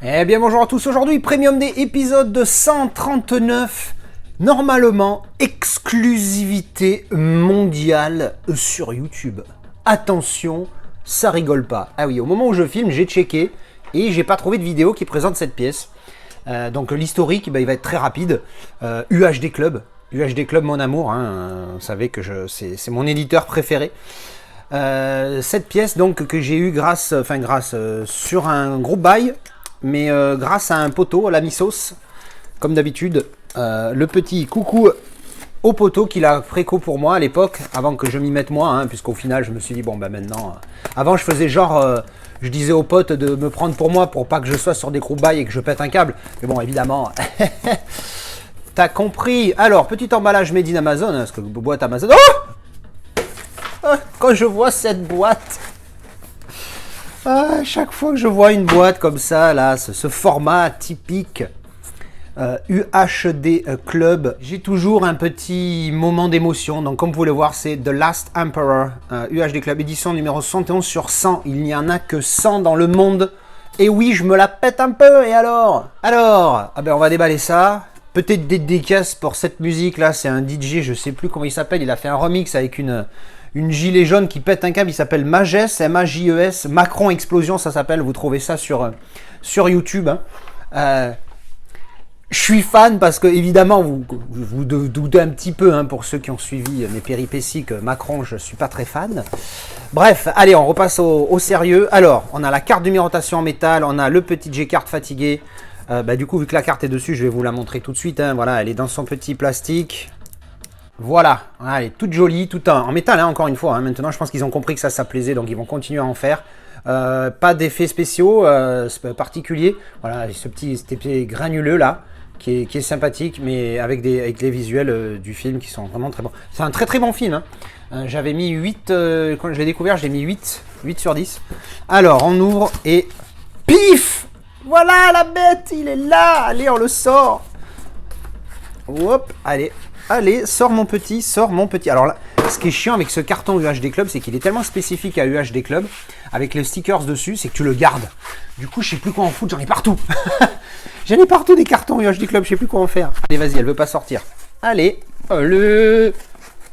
Eh bien bonjour à tous, aujourd'hui Premium Day épisode de 139, normalement exclusivité mondiale sur YouTube. Attention, ça rigole pas. Ah oui, au moment où je filme, j'ai checké et j'ai pas trouvé de vidéo qui présente cette pièce. Donc l'historique, il va être très rapide. UHD Club, UHD Club mon amour, hein, vous savez que c'est mon éditeur préféré. Cette pièce donc que j'ai eue grâce sur un groupe buy, mais grâce à un poteau, à la mi-sauce, comme d'habitude, le petit coucou au poteau qu'il a préco pour moi à l'époque, avant que je m'y mette moi, hein, puisqu'au final je me suis dit bon ben maintenant, avant je faisais genre, je disais aux potes de me prendre pour moi pour pas que je sois sur des group buy et que je pète un câble, mais bon évidemment, t'as compris. Alors petit emballage made in Amazon, hein, parce que boîte Amazon, quand je vois cette boîte, chaque fois que je vois une boîte comme ça, là, ce format typique UHD Club, j'ai toujours un petit moment d'émotion. Donc comme vous pouvez le voir, c'est The Last Emperor, UHD Club, édition numéro 71 sur 100. Il n'y en a que 100 dans le monde. Et oui, je me la pète un peu, et alors, on va déballer ça. Peut-être des dédicaces pour cette musique là, c'est un DJ, je sais plus comment il s'appelle, il a fait un remix avec une gilet jaune qui pète un câble, il s'appelle Majes, M-A-J-E-S, Macron Explosion, ça s'appelle, vous trouvez ça sur YouTube. Hein. Je suis fan parce que, évidemment, vous doutez un petit peu, hein, pour ceux qui ont suivi mes péripéties, que Macron, je ne suis pas très fan. Bref, allez, on repasse au sérieux. Alors, on a la carte de numérotation en métal, on a le petit G-card fatigué. Du coup, vu que la carte est dessus, je vais vous la montrer tout de suite. Hein. Voilà, elle est dans son petit plastique. Voilà, elle est toute jolie, tout en métal, hein, encore une fois. Hein. Maintenant, je pense qu'ils ont compris que ça plaisait, donc ils vont continuer à en faire. Pas d'effets spéciaux particuliers. Voilà, cet petit granuleux là, qui est sympathique, mais avec les visuels du film qui sont vraiment très bons. C'est un très très bon film. Hein. J'avais mis 8, quand je l'ai découvert, j'ai mis 8 sur 10. Alors, on ouvre et pif! Voilà la bête, il est là. Allez, on le sort. Hop, allez, sors mon petit. Alors là, ce qui est chiant avec ce carton UHD Club, c'est qu'il est tellement spécifique à UHD Club, avec les stickers dessus, c'est que tu le gardes. Du coup, je sais plus quoi en foutre, j'en ai partout. J'en ai partout des cartons UHD Club, je sais plus quoi en faire. Allez, vas-y, elle veut pas sortir. Allez,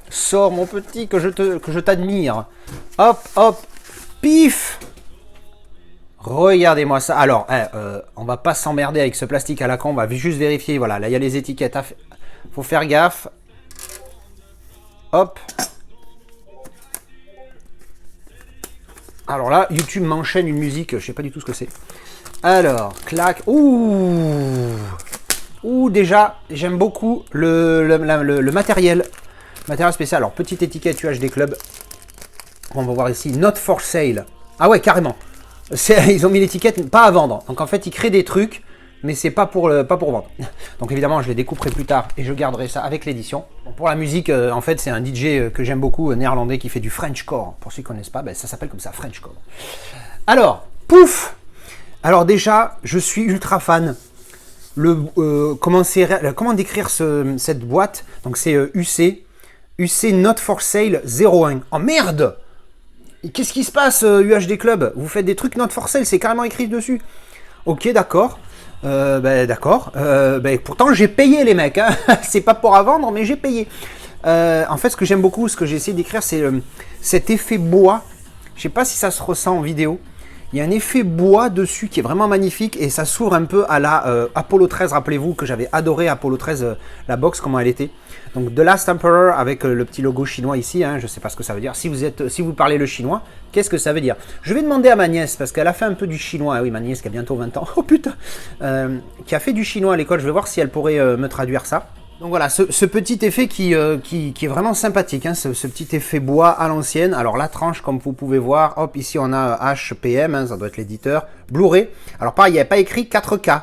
sors mon petit, que je t'admire. Hop, pif. Regardez-moi ça. Alors, on va pas s'emmerder avec ce plastique à la con, on va juste vérifier. Voilà, là il y a les étiquettes. Faut faire gaffe. Hop. Alors là, YouTube m'enchaîne une musique, je sais pas du tout ce que c'est. Alors, clac. Ouh, déjà, j'aime beaucoup le matériel. Matériel spécial. Alors, petite étiquette UHD Club. On va voir ici. Not for sale. Ah ouais, carrément. Ils ont mis l'étiquette pas à vendre. Donc en fait, ils créent des trucs, mais c'est pas pour vendre. Donc évidemment, je les découperai plus tard et je garderai ça avec l'édition. Bon, pour la musique, en fait, c'est un DJ que j'aime beaucoup, néerlandais, qui fait du Frenchcore. Pour ceux qui ne connaissent pas, ça s'appelle comme ça, Frenchcore. Alors, pouf. Alors déjà, je suis ultra fan. Comment décrire cette boîte? Donc c'est UC Not for Sale 01. Oh merde! Qu'est-ce qui se passe, UHD Club? Vous faites des trucs not for sale, c'est carrément écrit dessus. Ok, d'accord. D'accord. Pourtant, j'ai payé les mecs. Hein. C'est pas pour à vendre, mais j'ai payé. En fait, ce que j'aime beaucoup, ce que j'ai essayé d'écrire, c'est cet effet bois. Je sais pas si ça se ressent en vidéo. Il y a un effet bois dessus qui est vraiment magnifique et ça s'ouvre un peu à la Apollo 13. Rappelez-vous que j'avais adoré Apollo 13, la box, comment elle était. Donc The Last Emperor avec le petit logo chinois ici. Hein, je ne sais pas ce que ça veut dire. Si vous parlez le chinois, qu'est-ce que ça veut dire? Je vais demander à ma nièce parce qu'elle a fait un peu du chinois. Ah oui, ma nièce qui a bientôt 20 ans. Oh putain, qui a fait du chinois à l'école. Je vais voir si elle pourrait me traduire ça. Donc voilà, ce petit effet qui est vraiment sympathique, hein, ce petit effet bois à l'ancienne. Alors la tranche, comme vous pouvez voir, hop, ici on a HPM, hein, ça doit être l'éditeur, Blu-ray. Alors pareil, il n'y a pas écrit 4K.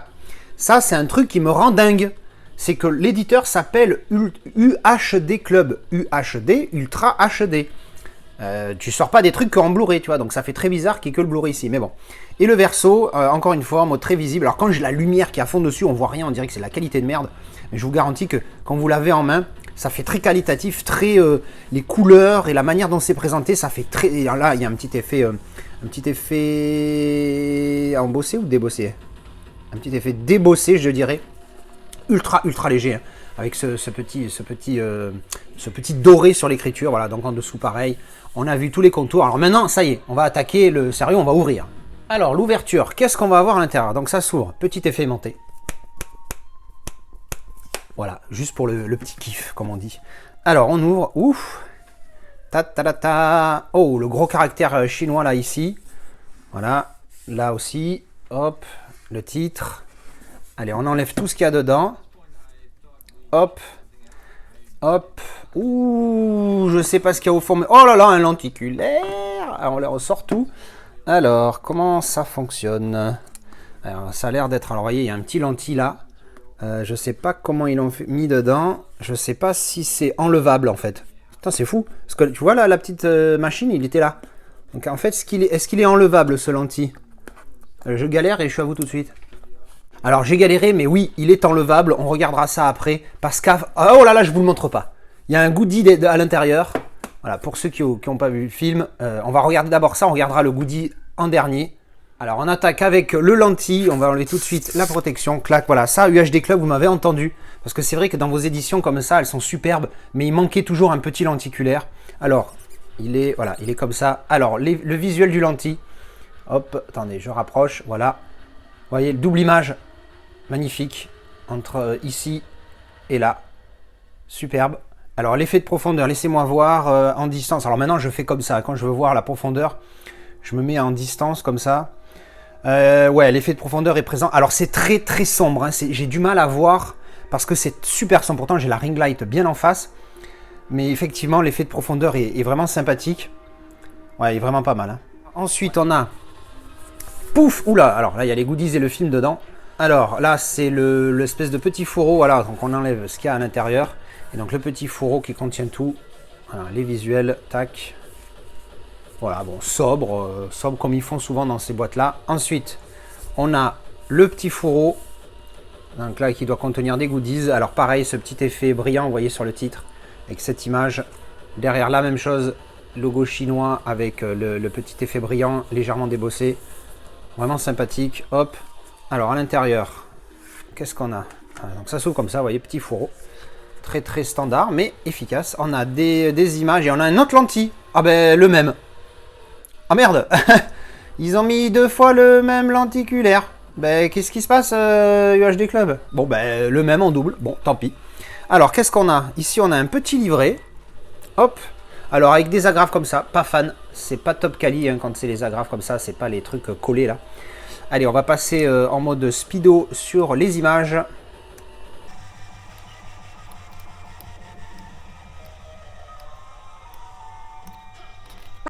Ça, c'est un truc qui me rend dingue. C'est que l'éditeur s'appelle UHD Club, UHD, Ultra HD. Tu sors pas des trucs qu'en Blu-ray, tu vois, donc ça fait très bizarre qu'il n'y ait que le Blu-ray ici, mais bon. Et le verso, encore une fois, en mode très visible. Alors quand j'ai la lumière qui est à fond dessus, on voit rien, on dirait que c'est de la qualité de merde. Mais je vous garantis que quand vous l'avez en main, ça fait très qualitatif, très les couleurs et la manière dont c'est présenté, ça fait très. Et là, il y a un petit effet embossé ou débossé? Un petit effet débossé, je dirais. Ultra léger, hein, avec ce petit doré sur l'écriture. Voilà, donc en dessous, pareil. On a vu tous les contours. Alors maintenant, ça y est, on va attaquer le sérieux, on va ouvrir. Alors, l'ouverture, qu'est-ce qu'on va avoir à l'intérieur? Donc ça s'ouvre, petit effet aimanté. Voilà, juste pour le petit kiff, comme on dit. Alors, on ouvre. Ouf. Ta ta ta ta. Oh, le gros caractère chinois là, ici. Voilà, là aussi. Hop, le titre. Allez, on enlève tout ce qu'il y a dedans. Hop. Hop. Ouh, je sais pas ce qu'il y a au fond. Mais... oh là là, un lenticulaire. Alors, on les ressort tout. Alors, comment ça fonctionne? Alors, ça a l'air d'être... alors, vous voyez, il y a un petit lentille là. Je sais pas comment ils l'ont mis dedans. Je sais pas si c'est enlevable en fait. Putain, c'est fou. Parce que tu vois là, la petite machine, il était là. Donc en fait, est-ce qu'il est enlevable ce lentille? Je galère et je suis à vous tout de suite. Alors j'ai galéré, mais oui, il est enlevable. On regardera ça après. Parce que... oh là là, je vous le montre pas. Il y a un goodie à l'intérieur. Voilà, pour ceux qui n'ont pas vu le film, on va regarder d'abord ça. On regardera le goodie en dernier. Alors on attaque avec le lentille, on va enlever tout de suite la protection, clac, voilà, ça UHD Club vous m'avez entendu, parce que c'est vrai que dans vos éditions comme ça, elles sont superbes, mais il manquait toujours un petit lenticulaire. Alors, il est comme ça. Alors, le visuel du lentille, hop, attendez, je rapproche, voilà. Vous voyez, le double image, magnifique, entre ici et là, superbe. Alors l'effet de profondeur, laissez-moi voir en distance. Alors maintenant je fais comme ça, quand je veux voir la profondeur, je me mets en distance comme ça. Ouais, l'effet de profondeur est présent. Alors c'est très sombre, hein. J'ai du mal à voir parce que c'est super sombre. Pourtant j'ai la ring light bien en face. Mais effectivement l'effet de profondeur est vraiment sympathique. Ouais, il est vraiment pas mal, hein. Ensuite on a... pouf, oula, alors là il y a les goodies et le film dedans. Alors là c'est l'espèce de petit fourreau, voilà, donc on enlève ce qu'il y a à l'intérieur. Et donc le petit fourreau qui contient tout. Voilà, les visuels, tac. Voilà, bon, sobre comme ils font souvent dans ces boîtes-là. Ensuite, on a le petit fourreau, donc là, qui doit contenir des goodies. Alors pareil, ce petit effet brillant, vous voyez sur le titre, avec cette image. Derrière, la même chose, logo chinois avec le petit effet brillant, légèrement débossé. Vraiment sympathique, hop. Alors, à l'intérieur, qu'est-ce qu'on a? Donc ça s'ouvre comme ça, vous voyez, petit fourreau. Très standard, mais efficace. On a des images et on a un autre lentille. Ah ben, le même. Ah merde. Ils ont mis 2 fois le même lenticulaire. Ben, qu'est-ce qui se passe, UHD Club? Bon, ben, le même en double. Bon, tant pis. Alors, qu'est-ce qu'on a? Ici, on a un petit livret. Hop. Alors, avec des agrafes comme ça. Pas fan. C'est pas top quali, hein, quand c'est les agrafes comme ça. C'est pas les trucs collés, là. Allez, on va passer en mode speedo sur les images.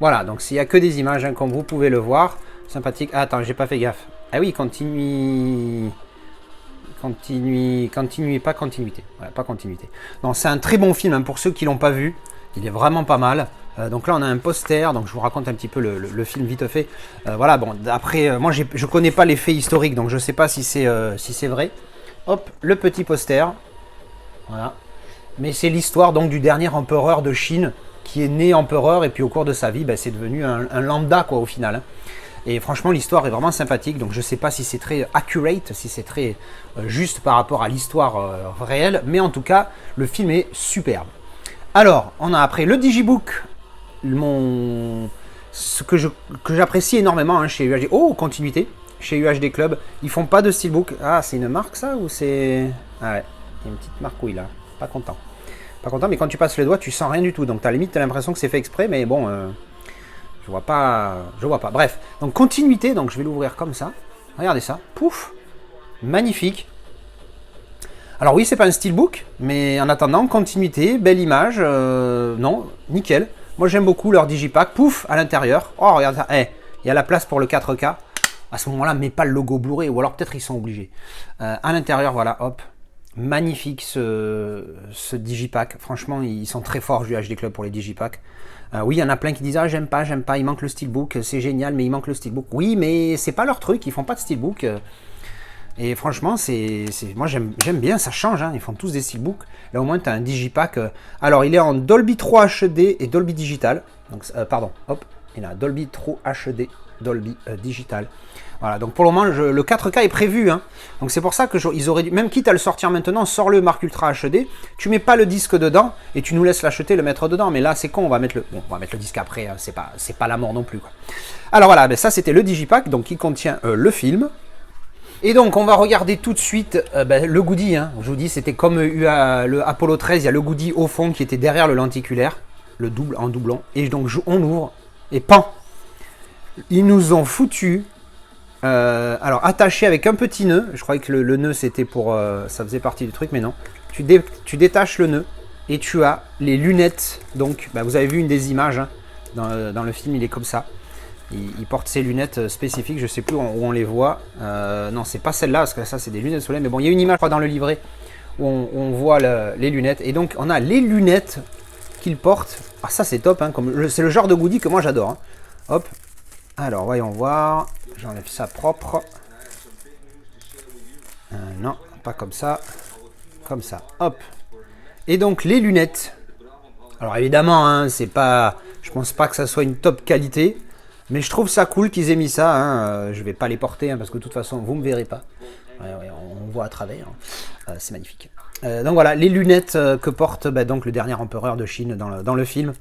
Voilà, donc s'il n'y a que des images, hein, comme vous pouvez le voir, sympathique. Ah, attends, j'ai pas fait gaffe. Ah oui, continue, pas continuité. Voilà, pas continuité. Non, c'est un très bon film, hein, pour ceux qui l'ont pas vu. Il est vraiment pas mal. Donc là, on a un poster. Donc je vous raconte un petit peu le film vite fait. Voilà, bon, après, moi, je connais pas les faits historiques, donc je sais pas si c'est vrai. Hop, le petit poster. Voilà. Mais c'est l'histoire donc du dernier empereur de Chine, qui est né empereur et puis au cours de sa vie, ben, c'est devenu un lambda quoi au final, hein. Et franchement l'histoire est vraiment sympathique, donc je sais pas si c'est très accurate, si c'est très juste par rapport à l'histoire réelle, mais en tout cas le film est superbe. Alors on a après le digibook, ce que j'apprécie énormément, hein, chez UHD. Oh, continuité chez UHD Club, ils font pas de steelbook. Ah, c'est une marque ça ou c'est... ah ouais, il y a une petite marque, oui là, pas content. Pas content, mais quand tu passes le doigt, tu sens rien du tout. Donc, à la limite, tu as l'impression que c'est fait exprès, mais bon, je vois pas. Bref, donc continuité. Donc, je vais l'ouvrir comme ça. Regardez ça. Pouf, magnifique. Alors oui, c'est pas un steelbook, mais en attendant, continuité, belle image. Non, nickel. Moi, j'aime beaucoup leur digipack. Pouf, à l'intérieur. Oh, regarde ça. Eh, il y a la place pour le 4K. À ce moment-là, mets pas le logo Blu-ray, ou alors peut-être ils sont obligés. À l'intérieur, voilà, hop. Magnifique ce digipack, franchement ils sont très forts UHD Club pour les digipacks. Oui, il y en a plein qui disent ah j'aime pas, il manque le steelbook, c'est génial mais il manque le steelbook. Oui, mais c'est pas leur truc, ils font pas de steelbook. Et franchement moi j'aime bien, ça change, hein, ils font tous des steelbooks. Là au moins tu as un digipack. Alors il est en Dolby 3 HD et Dolby Digital. Donc pardon, hop, il a Dolby 3 HD. Dolby Digital. Voilà, donc pour le moment, le 4K est prévu. Hein. Donc c'est pour ça que ils auraient dû, même quitte à le sortir maintenant, sors-le Mark Ultra HD. Tu mets pas le disque dedans et tu nous laisses l'acheter, le mettre dedans. Mais là, c'est con, on va mettre le disque après. Hein. C'est pas la mort non plus, quoi. Alors voilà, ben ça c'était le Digipack, donc qui contient le film. Et donc on va regarder tout de suite le goodie. Hein. Je vous dis, c'était comme le Apollo 13, il y a le goodie au fond qui était derrière le lenticulaire, le double en doublon. Et donc on ouvre et pan, ils nous ont foutu. Alors attaché avec un petit nœud, je croyais que le nœud c'était pour ça faisait partie du truc, mais non, tu détaches le nœud et tu as les lunettes. Donc vous avez vu une des images hein, dans le film, il est comme ça, il porte ses lunettes spécifiques, je sais plus où on les voit. Non, c'est pas celle-là parce que ça c'est des lunettes de soleil, mais bon, il y a une image je crois dans le livret où on voit les lunettes, et donc on a les lunettes qu'il porte. Ah, ça c'est top hein, c'est le genre de goodie que moi j'adore hein. Hop, alors voyons voir. J'enlève ça propre. Non, pas comme ça. Comme ça. Hop. Et donc les lunettes. Alors évidemment, hein, c'est pas. Je pense pas que ça soit une top qualité. Mais je trouve ça cool qu'ils aient mis ça. Hein. Je vais pas les porter hein, parce que de toute façon, vous me verrez pas. Ouais, on voit à travers. Hein. C'est magnifique. Donc voilà, les lunettes que porte donc le dernier empereur de Chine dans le film.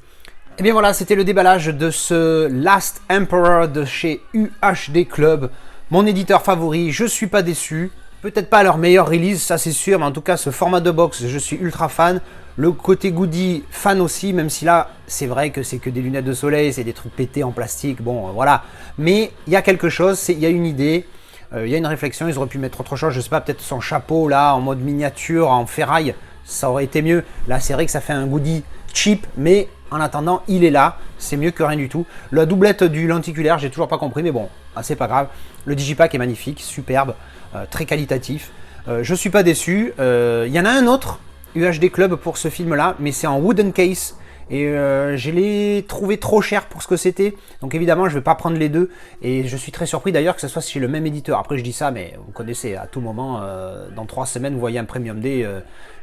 Et bien voilà, c'était le déballage de ce Last Emperor de chez UHD Club, mon éditeur favori. Je suis pas déçu, peut-être pas leur meilleure release, ça c'est sûr, mais en tout cas ce format de box, je suis ultra fan. Le côté goodie, fan aussi, même si là, c'est vrai que c'est que des lunettes de soleil, c'est des trucs pétés en plastique, bon voilà. Mais il y a quelque chose, il y a une idée, il y a une réflexion, ils auraient pu mettre autre chose, je sais pas, peut-être son chapeau là, en mode miniature, en ferraille, ça aurait été mieux. Là c'est vrai que ça fait un goodie cheap, mais en attendant, il est là, c'est mieux que rien du tout. La doublette du lenticulaire, j'ai toujours pas compris, mais bon, c'est pas grave. Le Digipack est magnifique, superbe, très qualitatif. Je suis pas déçu. Il y en a un autre, UHD Club, pour ce film-là, mais c'est en wooden case. Et je l'ai trouvé trop cher pour ce que c'était. Donc évidemment, je ne vais pas prendre les deux. Et je suis très surpris d'ailleurs que ce soit chez le même éditeur. Après, je dis ça, mais vous connaissez, à tout moment, dans 3 semaines, vous voyez un Premium Day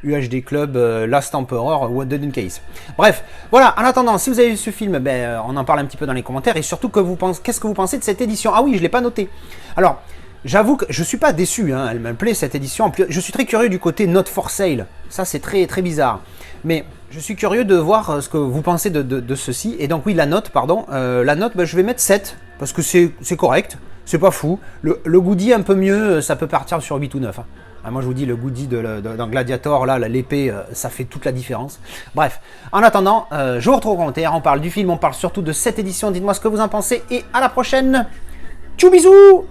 UHD Club Last Emperor Wooden Case. Bref, voilà. En attendant, si vous avez vu ce film, on en parle un petit peu dans les commentaires. Et surtout, qu'est-ce que vous pensez de cette édition? Ah oui, je ne l'ai pas noté. Alors, j'avoue que je ne suis pas déçu. Hein, elle me plaît, cette édition. Je suis très curieux du côté Not for Sale. Ça, c'est très, très bizarre. Mais je suis curieux de voir ce que vous pensez de ceci. Et donc oui, la note, je vais mettre 7. Parce que c'est correct, c'est pas fou. Le goodie un peu mieux, ça peut partir sur 8 ou 9. Hein. Moi je vous dis, le goodie dans Gladiator, là, l'épée, ça fait toute la différence. Bref, en attendant, je vous retrouve en commentaire, on parle du film, on parle surtout de cette édition. Dites-moi ce que vous en pensez et à la prochaine. Tchou bisous.